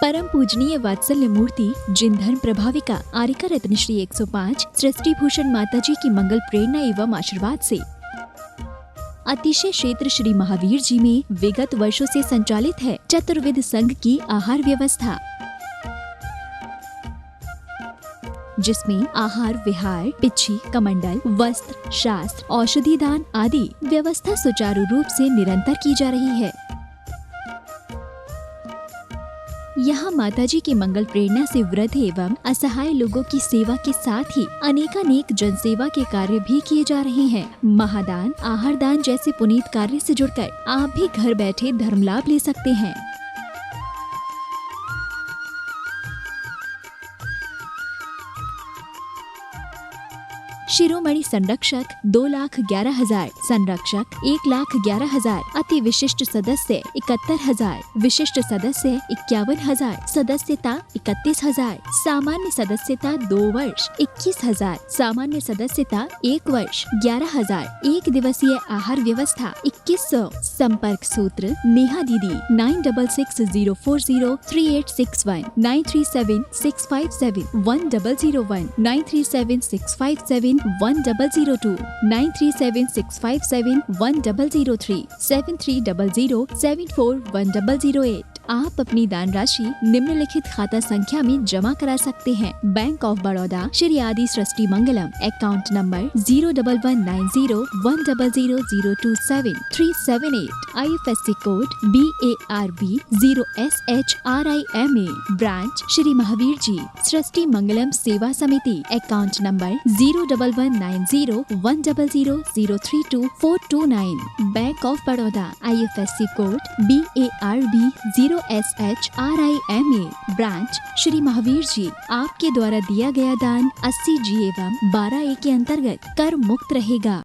परम पूजनीय वात्सल्य मूर्ति जिन धर्म प्रभाविका आरिका रत्न श्री 105 सृष्टि भूषण माताजी की मंगल प्रेरणा एवं आशीर्वाद से अतिशय क्षेत्र श्री महावीर जी में विगत वर्षों से संचालित है चतुर्विध संघ की आहार व्यवस्था, जिसमें आहार विहार, पिच्छी, कमंडल, वस्त्र, शास्त्र, औषधि दान आदि व्यवस्था सुचारू रूप से निरंतर की जा रही है। यहाँ माताजी की मंगल प्रेरणा से वृद्ध एवं असहाय लोगों की सेवा के साथ ही अनेकानेक जनसेवा के कार्य भी किए जा रहे हैं। महादान, आहार दान जैसे पुनीत कार्य से जुड़कर आप भी घर बैठे धर्म लाभ ले सकते हैं। शिरोमणि संरक्षक 2,11,000, संरक्षक 1,11,000, अति विशिष्ट सदस्य 71,000, विशिष्ट सदस्य 51,000, सदस्यता 31,000, सामान्य सदस्यता 2 वर्ष 21,000, सामान्य सदस्यता 1 वर्ष 11,000, एक दिवसीय आहार व्यवस्था 2100। संपर्क सूत्र नेहा दीदी 9660403861, 9376571001, 9376571002, 9376571003, 7300741008। आप अपनी दान राशि निम्नलिखित खाता संख्या में जमा करा सकते हैं। Bank of Baroda Shri Adi Srishti Mangalam, account number 0119010027378, IFSC code BARB 0SHRIMA, branch Shri Mahavir ji Srishti Mangalam Seva Samiti, account number 011901000322429, bank of Baroda, IFSC code BARB 0SHRIMA, branch Shri Mahavir ji. आपके द्वारा दिया गया दान 80G एवं 12A के अंतर्गत कर मुक्त रहेगा।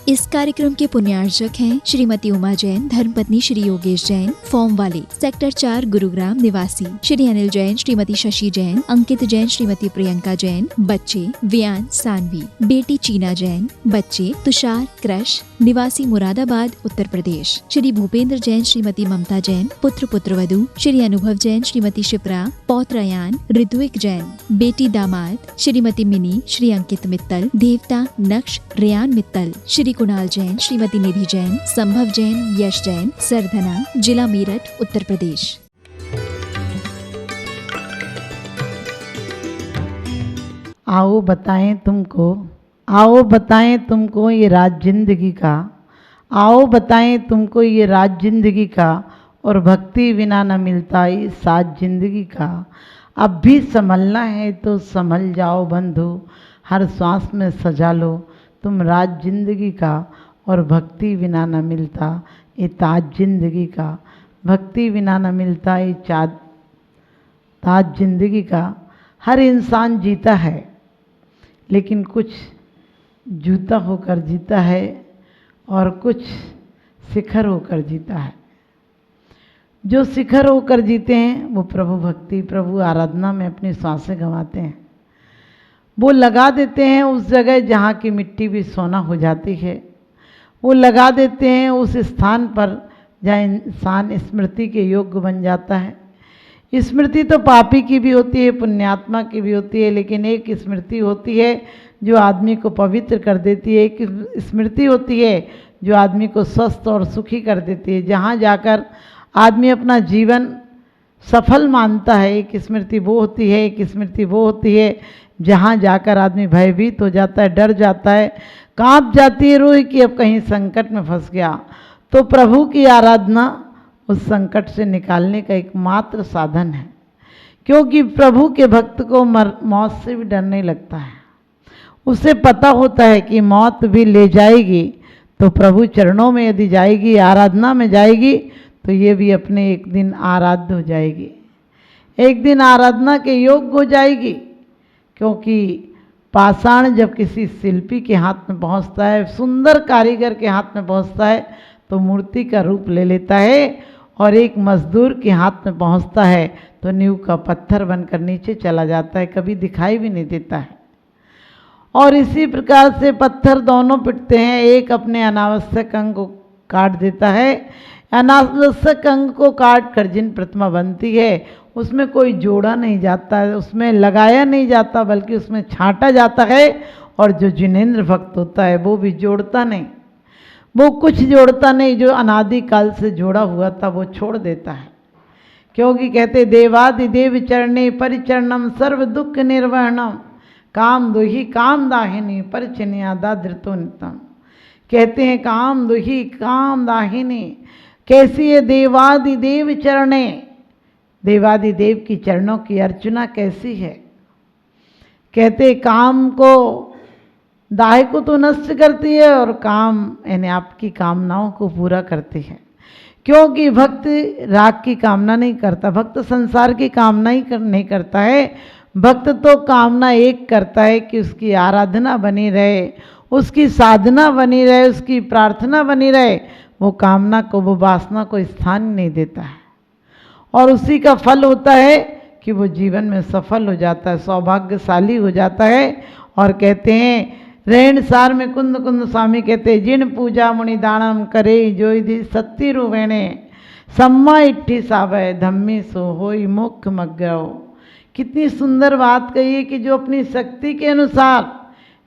इस कार्यक्रम के पुण्यार्चक हैं श्रीमती उमा जैन, धर्मपत्नी श्री योगेश जैन, फॉर्म वाले, सेक्टर 4 गुरुग्राम निवासी, श्री अनिल जैन, श्रीमती शशि जैन, अंकित जैन, श्रीमती प्रियंका जैन, बच्चे वियान सानवी, बेटी चीना जैन, बच्चे तुषार क्रश, निवासी मुरादाबाद उत्तर प्रदेश, श्री भूपेंद्र जैन, श्रीमती ममता जैन, पुत्र पुत्रवधू श्री अनुभव जैन, श्रीमती शिप्रा, पौत्र अयान, ऋत्विक जैन, बेटी दामाद श्रीमती मिनी, श्री अंकित मित्तल, देवता नक्श रेयान मित्तल, श्री कुणाल जैन, श्रीमती निधि जैन, संभव जैन, यश जैन, सरधना, जिला मेरठ उत्तर प्रदेश। आओ बताएं तुमको ये राज जिंदगी का, आओ बताएं तुमको ये राज जिंदगी का, और भक्ति बिना न मिलता ये साज जिंदगी का। अब भी संभलना है तो संभल जाओ बंधु, हर सांस में सजा लो तुम राज जिंदगी का, और भक्ति बिना न मिलता ये ताज जिंदगी का। भक्ति बिना न मिलता ये ताज जिंदगी का। हर इंसान जीता है, लेकिन कुछ जूता होकर जीता है और कुछ शिखर होकर जीता है। जो शिखर होकर जीते हैं वो प्रभु भक्ति, प्रभु आराधना में अपनी सांसें गंवाते हैं। वो लगा देते हैं उस जगह जहाँ की मिट्टी भी सोना हो जाती है। वो लगा देते हैं उस स्थान पर जहाँ इंसान स्मृति के योग्य बन जाता है। स्मृति तो पापी की भी होती है, पुण्यात्मा की भी होती है, लेकिन एक स्मृति होती है जो आदमी को पवित्र कर देती है। एक स्मृति होती है जो आदमी को स्वस्थ और सुखी कर देती है, जहाँ जाकर आदमी अपना जीवन सफल मानता है। एक स्मृति वो होती है, एक स्मृति वो होती है जहाँ जाकर आदमी भयभीत हो जाता है, डर जाता है, कांप जाती है रूह कि अब कहीं संकट में फंस गया। तो प्रभु की आराधना उस संकट से निकालने का एकमात्र साधन है, क्योंकि प्रभु के भक्त को मौत से भी डर नहीं लगता है। उसे पता होता है कि मौत भी ले जाएगी तो प्रभु चरणों में यदि जाएगी, आराधना में जाएगी, तो ये भी अपने एक दिन आराध्य हो जाएगी, एक दिन आराधना के योग्य हो जाएगी। क्योंकि पाषाण जब किसी शिल्पी के हाथ में पहुंचता है, सुंदर कारीगर के हाथ में पहुंचता है, तो मूर्ति का रूप ले लेता है, और एक मजदूर के हाथ में पहुंचता है तो नींव का पत्थर बनकर नीचे चला जाता है, कभी दिखाई भी नहीं देता है। और इसी प्रकार से पत्थर दोनों पिटते हैं, एक अपने अनावश्यक अंग को काट देता है। अनावश्यक अंग को काट कर जिन प्रतिमा बनती है उसमें कोई जोड़ा नहीं जाता है, उसमें लगाया नहीं जाता, बल्कि उसमें छांटा जाता है। और जो जिनेंद्र भक्त होता है वो भी जोड़ता नहीं, वो कुछ जोड़ता नहीं, जो अनादि काल से जोड़ा हुआ था वो छोड़ देता है। क्योंकि कहते देवादिदेव चरणे परिचरणम सर्व दुख निर्वहणम काम दुही काम दाहिनी परिचन्या दाधृतो नितम। कहते हैं काम दुही काम दाहिनी, कैसी है देवादिदेव चरणे, देवादिदेव की चरणों की अर्चना कैसी है। कहते काम को दाह को तो नष्ट करती है और काम यानी आपकी कामनाओं को पूरा करती है। क्योंकि भक्त राग की कामना नहीं करता, भक्त संसार की कामना ही नहीं करता है। भक्त तो कामना एक करता है कि उसकी आराधना बनी रहे, उसकी साधना बनी रहे, उसकी प्रार्थना बनी रहे। वो कामना को, वो वासना को स्थान नहीं देता है। और उसी का फल होता है कि वो जीवन में सफल हो जाता है, सौभाग्यशाली हो जाता है। और कहते हैं रेण सार में कुंद कुंद स्वामी कहते हैं जिन पूजा मुनि दानम करे जोई दी सत्ती रुवेणे सम्मा इट्ठी सावय धम्मी सो होई मुख मग्गो। कितनी सुंदर बात कही है कि जो अपनी शक्ति के अनुसार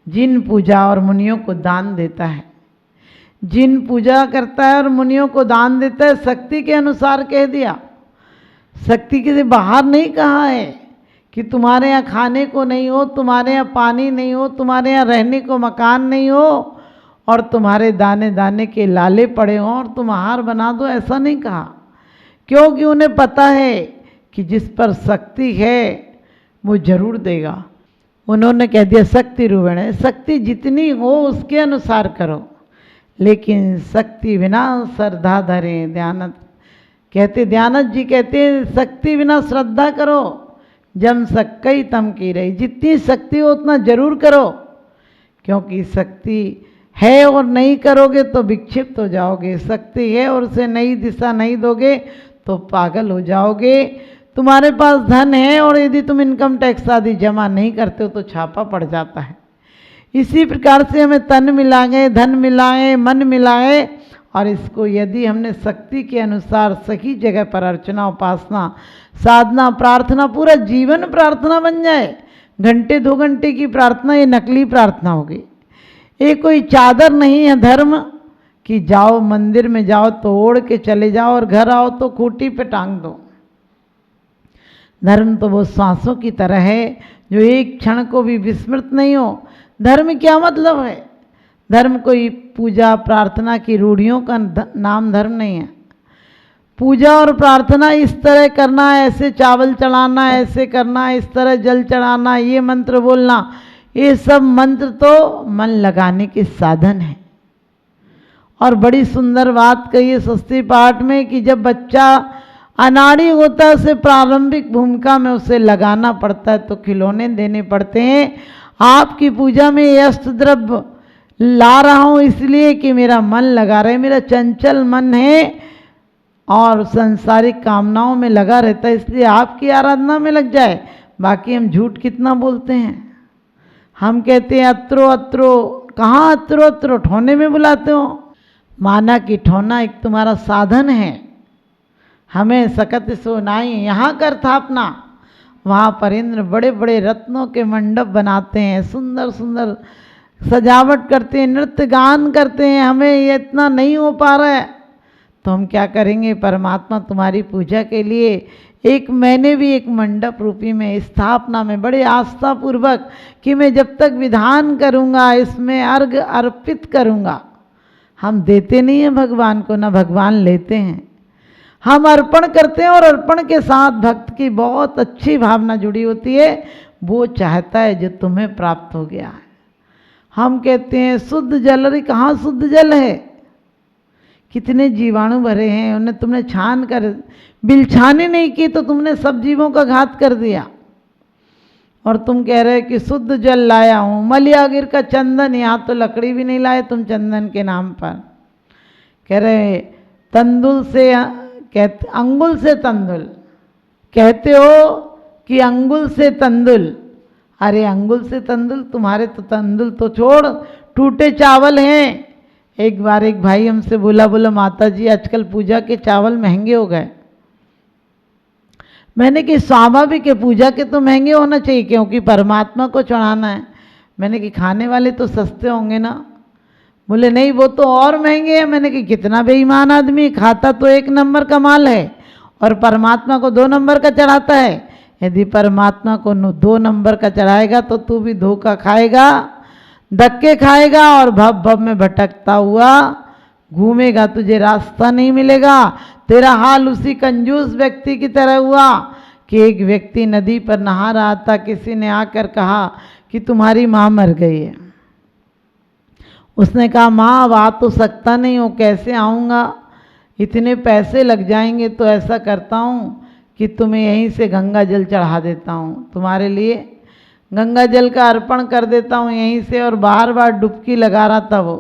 जिन पूजा और मुनियों को दान देता है, जिन पूजा करता है और मुनियों को दान देता है, शक्ति के अनुसार कह दिया, शक्ति के से बाहर नहीं कहा है कि तुम्हारे यहाँ खाने को नहीं हो, तुम्हारे यहाँ पानी नहीं हो, तुम्हारे यहाँ रहने को मकान नहीं हो और तुम्हारे दाने दाने के लाले पड़े हों और तुम आहार बना दो, ऐसा नहीं कहा। क्योंकि उन्हें पता है कि जिस पर शक्ति है वो जरूर देगा। उन्होंने कह दिया शक्ति रूपेण, शक्ति जितनी हो उसके अनुसार करो, लेकिन शक्ति बिना श्रद्धा धरे ध्यानत। कहते ध्यानत जी कहते शक्ति बिना श्रद्धा करो जम सक्कई तम की रही। जितनी शक्ति हो उतना जरूर करो, क्योंकि शक्ति है और नहीं करोगे तो विक्षिप्त हो जाओगे, शक्ति है और उसे नई दिशा नहीं दोगे तो पागल हो जाओगे। तुम्हारे पास धन है और यदि तुम इनकम टैक्स आदि जमा नहीं करते हो तो छापा पड़ जाता है। इसी प्रकार से हमें तन मिलाएं, धन मिलाएं, मन मिलाएं, और इसको यदि हमने शक्ति के अनुसार सही जगह पर अर्चना, उपासना, साधना, प्रार्थना, पूरा जीवन प्रार्थना बन जाए। घंटे 2 घंटे की प्रार्थना ये नकली प्रार्थना होगी। ये कोई चादर नहीं है धर्म कि जाओ मंदिर में जाओ तो ओढ़ के चले जाओ और घर आओ तो खूंटी पे टांग दो। धर्म तो वो सांसों की तरह है जो एक क्षण को भी विस्मृत नहीं हो। धर्म क्या मतलब है? धर्म कोई पूजा प्रार्थना की रूढ़ियों का नाम धर्म नहीं है। पूजा और प्रार्थना इस तरह करना, ऐसे चावल चढ़ाना, ऐसे करना, इस तरह जल चढ़ाना, ये मंत्र बोलना, ये सब मंत्र तो मन लगाने के साधन है। और बड़ी सुंदर बात कही है सस्ती पाठ में कि जब बच्चा अनाड़ी होता है उसे प्रारंभिक भूमिका में उसे लगाना पड़ता है तो खिलौने देने पड़ते हैं। आपकी पूजा में ये अष्ट द्रव्य ला रहा हूँ इसलिए कि मेरा मन लगा रहे, मेरा चंचल मन है और संसारिक कामनाओं में लगा रहता है, इसलिए आपकी आराधना में लग जाए। बाकी हम झूठ कितना बोलते हैं। हम कहते हैं अत्रो अत्रो, कहाँ अत्रो अत्रो, ठोने में बुलाते हो। माना कि ठोना एक तुम्हारा साधन है। हमें सकत सोनाई यहाँ कर थापना, वहाँ पर इंद्र बड़े बड़े रत्नों के मंडप बनाते हैं, सुंदर सुंदर सजावट करते हैं, नृत्य गान करते हैं। हमें ये इतना नहीं हो पा रहा है तो हम क्या करेंगे? परमात्मा तुम्हारी पूजा के लिए मैंने भी एक मंडप रूपी में स्थापना में बड़े आस्था पूर्वक कि मैं जब तक विधान करूँगा इसमें अर्घ अर्पित करूँगा। हम देते नहीं हैं भगवान को, ना भगवान लेते हैं। हम अर्पण करते हैं और अर्पण के साथ भक्त की बहुत अच्छी भावना जुड़ी होती है। वो चाहता है जो तुम्हें प्राप्त हो गया है। हम कहते हैं शुद्ध जल, अरे कहाँ शुद्ध जल है? कितने जीवाणु भरे हैं, उन्हें तुमने छान कर बिलछाने नहीं की तो तुमने सब जीवों का घात कर दिया। और तुम कह रहे कि शुद्ध जल लाया हूँ, मलियागिर का चंदन, यहाँ तो लकड़ी भी नहीं लाए तुम चंदन के नाम पर। कह रहे तंदुल से, कहते अंगुल से तंदुल, कहते हो कि अंगुल से तंदुल। अरे अंगुल से तंदुल, तुम्हारे तो तंदुल तो छोड़, टूटे चावल हैं। एक बार एक भाई हमसे बोला माता जी आजकल पूजा के चावल महंगे हो गए। मैंने कि स्वाभाविक है, पूजा के तो महंगे होना चाहिए क्योंकि परमात्मा को चढ़ाना है। मैंने कि खाने वाले तो सस्ते होंगे ना। बोले नहीं वो तो और महंगे हैं। मैंने कि कितना बेईमान आदमी, खाता तो 1 नंबर का माल है और परमात्मा को 2 नंबर का चढ़ाता है। यदि परमात्मा को 2 नंबर का चढ़ाएगा तो तू भी धोखा खाएगा, धक्के खाएगा और भव भव में भटकता हुआ घूमेगा, तुझे रास्ता नहीं मिलेगा। तेरा हाल उसी कंजूस व्यक्ति की तरह हुआ कि एक व्यक्ति नदी पर नहा रहा था, किसी ने आकर कहा कि तुम्हारी माँ मर गई है। उसने कहा माँ अब आ तो सकता नहीं हूँ, कैसे आऊँगा, इतने पैसे लग जाएंगे। तो ऐसा करता हूँ कि तुम्हें यहीं से गंगा जल चढ़ा देता हूँ, तुम्हारे लिए गंगा जल का अर्पण कर देता हूँ यहीं से। और बार बार डुबकी लगा रहा था वो,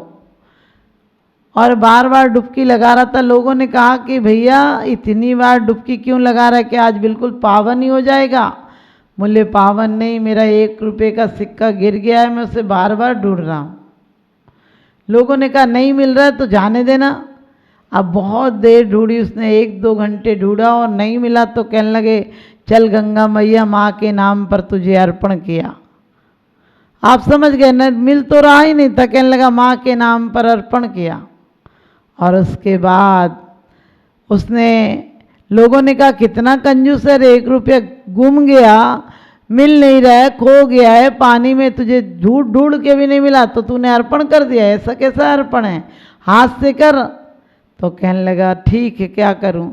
और बार बार डुबकी लगा रहा था। लोगों ने कहा कि भैया इतनी बार डुबकी क्यों लगा रहा है, कि आज बिल्कुल पावन ही हो जाएगा। बोले पावन नहीं, मेरा 1 रुपये का सिक्का गिर गया है, मैं उसे बार बार ढूंढ रहा हूँ। लोगों ने कहा नहीं मिल रहा है तो जाने देना। अब बहुत देर ढूंढी उसने, 1-2 घंटे ढूंढा और नहीं मिला तो कहने लगे चल गंगा मैया माँ के नाम पर तुझे अर्पण किया। आप समझ गए न, मिल तो रहा ही नहीं था, कहने लगा माँ के नाम पर अर्पण किया। और उसके बाद उसने, लोगों ने कहा कितना कंजूस है, 1 रुपया गुम गया, मिल नहीं रहा है, खो गया है पानी में, तुझे ढूंढ ढूंढ के भी नहीं मिला तो तूने अर्पण कर दिया, ऐसा कैसा अर्पण है, हाथ से कर। तो कहने लगा ठीक है क्या करूं।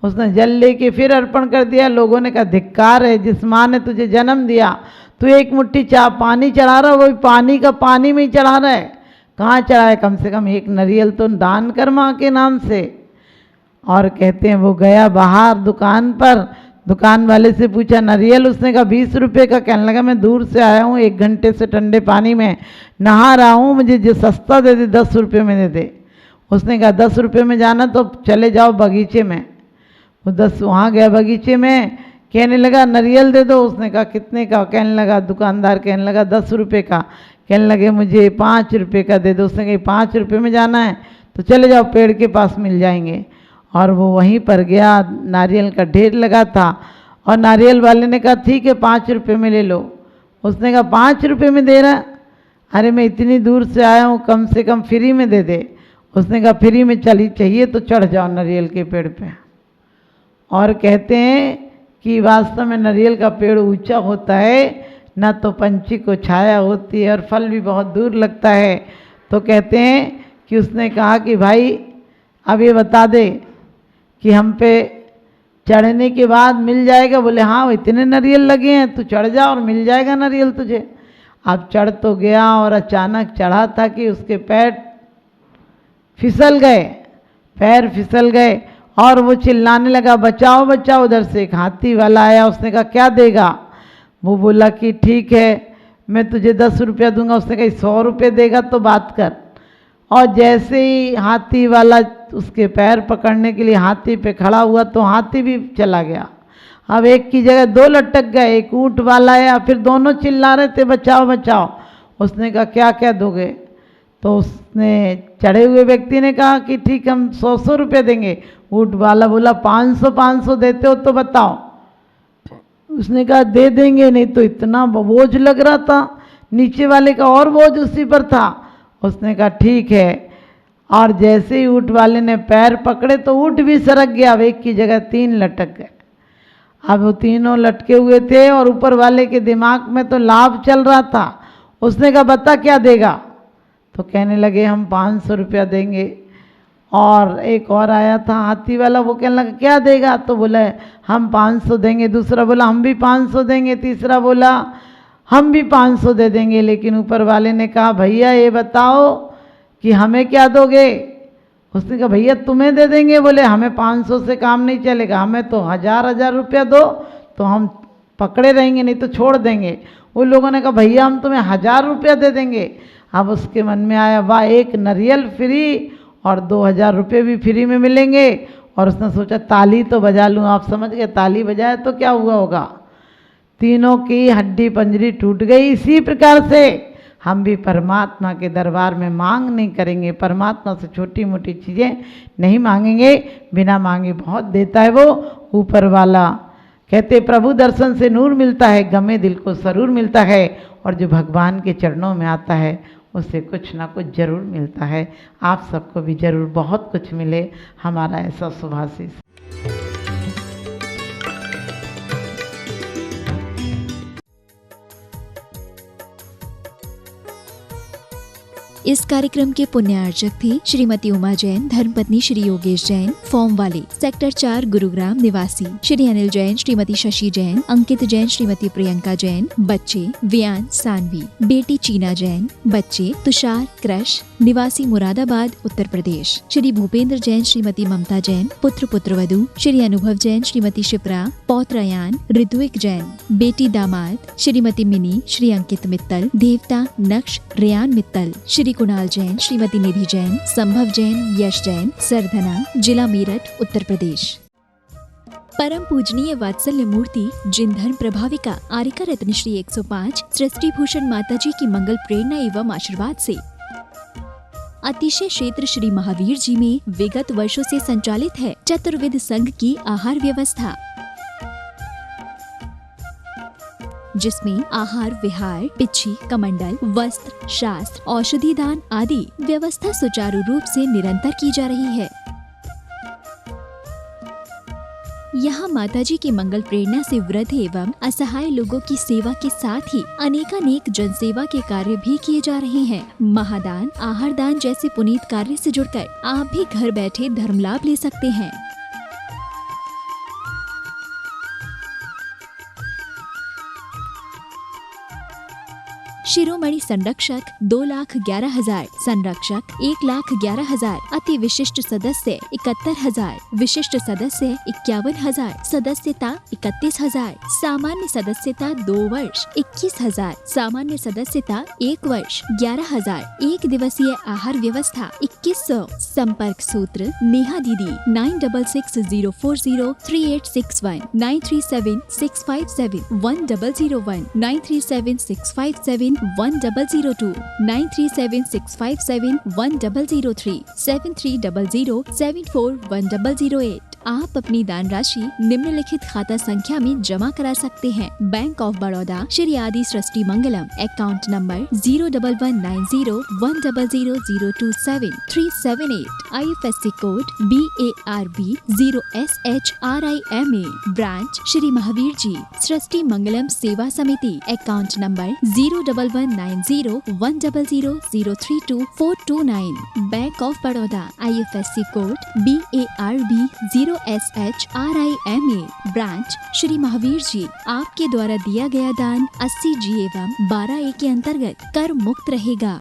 उसने जल लेके फिर अर्पण कर दिया। लोगों ने कहा धिक्कार है, जिस माँ ने तुझे जन्म दिया तू 1 मुट्ठी पानी चढ़ा रहा, वो पानी का पानी में ही चढ़ा रहा है। कहाँ चढ़ाए, कम से कम 1 नारियल तो दान कर माँ के नाम से। और कहते हैं वो गया बाहर दुकान पर, दुकान वाले से पूछा नारियल, उसने कहा 20 रुपये का। कहने लगा मैं दूर से आया हूँ, 1 घंटे से ठंडे पानी में नहा रहा हूँ, मुझे जो सस्ता दे दे, 10 रुपये में दे दे। उसने कहा 10 रुपये में जाना तो चले जाओ बगीचे में। वो 10 वहाँ गया बगीचे में, कहने लगा नारियल दे दो। उसने कहा कितने का, कहने लगा दुकानदार कहने लगा 10 रुपये का। कहने लगे मुझे 5 रुपये का दे दो। उसने कहा 5 रुपये में जाना है तो चले जाओ, पेड़ के पास मिल जाएंगे। और वो वहीं पर गया, नारियल का ढेर लगा था और नारियल वाले ने कहा ठीक है 5 रुपये में ले लो। उसने कहा 5 रुपये में दे रहा, अरे मैं इतनी दूर से आया हूँ, कम से कम फ्री में दे दे। उसने कहा फ्री में चली चाहिए तो चढ़ जाओ नारियल के पेड़ पे। और कहते हैं कि वास्तव में नारियल का पेड़ ऊंचा होता है, ना तो पंछी को छाया होती है और फल भी बहुत दूर लगता है। तो कहते हैं कि उसने कहा कि भाई अब ये बता दे कि हम पे चढ़ने के बाद मिल जाएगा। बोले हाँ इतने नारियल लगे हैं, तू चढ़ जा और मिल जाएगा नारियल तुझे। अब चढ़ तो गया और अचानक चढ़ा था कि उसके पैर फिसल गए, पैर फिसल गए और वो चिल्लाने लगा बचाओ बचाओ। उधर से एक हाथी वाला आया, उसने कहा क्या देगा। वो बोला कि ठीक है मैं तुझे 10 रुपया दूंगा। उसने कहा 100 रुपये देगा तो बात कर। और जैसे ही हाथी वाला उसके पैर पकड़ने के लिए हाथी पे खड़ा हुआ तो हाथी भी चला गया। अब एक की जगह 2 लटक गए, एक ऊँट वाला आया, फिर दोनों चिल्ला रहे थे बचाओ बचाओ। उसने कहा क्या क्या दोगे। तो उसने चढ़े हुए व्यक्ति ने कहा कि ठीक हम 100 रुपये देंगे। ऊँट वाला बोला 500 देते हो तो बताओ। उसने कहा दे देंगे, नहीं तो इतना बोझ लग रहा था, नीचे वाले का और बोझ उसी पर था। उसने कहा ठीक है। और जैसे ही ऊँट वाले ने पैर पकड़े तो ऊँट भी सरक गया, अब एक की जगह 3 लटक गए। अब वो तीनों लटके हुए थे और ऊपर वाले के दिमाग में तो लाभ चल रहा था। उसने कहा बता क्या देगा। तो कहने लगे हम 500 रुपया देंगे। और एक और आया था हाथी वाला, वो कहने लगा क्या देगा। तो बोला हम 500 देंगे। दूसरा बोला हम भी 500 देंगे। तीसरा बोला हम भी 500 दे देंगे। लेकिन ऊपर वाले ने कहा भैया ये बताओ कि हमें क्या दोगे। उसने कहा भैया तुम्हें दे देंगे। बोले हमें 500 से काम नहीं चलेगा, हमें तो 1000 रुपया दो तो हम पकड़े रहेंगे, नहीं तो छोड़ देंगे। उन लोगों ने कहा भैया हम तुम्हें 1000 रुपया दे देंगे। अब उसके मन में आया वाह 1 नारियल फ्री और 2000 रुपये भी फ्री में मिलेंगे। और उसने सोचा ताली तो बजा लूँ। आप समझ गए, ताली बजाए तो क्या हुआ होगा, तीनों की हड्डी पंजरी टूट गई। इसी प्रकार से हम भी परमात्मा के दरबार में मांग नहीं करेंगे, परमात्मा से छोटी मोटी चीज़ें नहीं मांगेंगे, बिना मांगे बहुत देता है वो ऊपर वाला। कहते प्रभु दर्शन से नूर मिलता है, गमे दिल को सरूर मिलता है, और जो भगवान के चरणों में आता है उससे कुछ ना कुछ जरूर मिलता है। आप सबको भी जरूर बहुत कुछ मिले, हमारा ऐसा शुभाशीष। इस कार्यक्रम के पुण्यार्चक थे श्रीमती उमा जैन, धर्मपत्नी श्री योगेश जैन, फॉर्म वाले, सेक्टर 4 गुरुग्राम निवासी, श्री अनिल जैन, श्रीमती शशि जैन, अंकित जैन, श्रीमती प्रियंका जैन, बच्चे वियान सानवी, बेटी चीना जैन, बच्चे तुषार क्रश, निवासी मुरादाबाद उत्तर प्रदेश, श्री भूपेंद्र जैन, श्रीमती ममता जैन, पुत्र पुत्रवधू श्री अनुभव जैन, श्रीमती शिप्रा, पौत्रयान ऋत्विक जैन, बेटी दामाद श्रीमती मिनी, श्री अंकित मित्तल, देवता नक्श रेयान मित्तल, श्री कुणाल जैन, श्रीमती निधि जैन, संभव जैन, यश जैन, सरधना, जिला मेरठ उत्तर प्रदेश। परम पूजनीय वात्सल्य मूर्ति जिन धर्म प्रभाविका आरिका रत्न श्री 105 सृष्टि भूषण माता जी की मंगल प्रेरणा एवं आशीर्वाद से अतिशय क्षेत्र श्री महावीर जी में विगत वर्षों से संचालित है चतुर्विध संघ की आहार व्यवस्था, जिसमें आहार विहार, पिच्छी, कमंडल, वस्त्र, शास्त्र, औषधि दान आदि व्यवस्था सुचारू रूप से निरंतर की जा रही है। यहाँ माताजी की मंगल प्रेरणा से वृद्ध एवं असहाय लोगों की सेवा के साथ ही अनेकानेक जनसेवा के कार्य भी किए जा रहे हैं। महादान, आहार दान जैसे पुनीत कार्य से जुड़कर आप भी घर बैठे धर्म लाभ ले सकते हैं। शिरोमणि संरक्षक 2,11,000, संरक्षक 1,11,000, अति विशिष्ट सदस्य 71,000, विशिष्ट सदस्य 51,000, सदस्यता 31,000, सामान्य सदस्यता 2 वर्ष 21,000, सामान्य सदस्यता 1 वर्ष 11,000, एक दिवसीय आहार व्यवस्था 2100। संपर्क सूत्र नेहा दीदी 9660403861, 9376571001, 9376571002, 9376571003, 7300741008। आप अपनी दान राशि निम्नलिखित खाता संख्या में जमा करा सकते हैं। Bank of Baroda Shri Adi Srishti Mangalam, account number 01190100027 IFSC code BARB 0SHRIMA, branch Shri Mahavir ji Srishti Mangalam Seva Samiti, account number 01190100032 bank of Baroda, IFSC code BARB 0SHRIMA, branch Shri Mahavir ji. आपके द्वारा दिया गया दान 80G एवं 12A के अंतर्गत कर मुक्त रहेगा।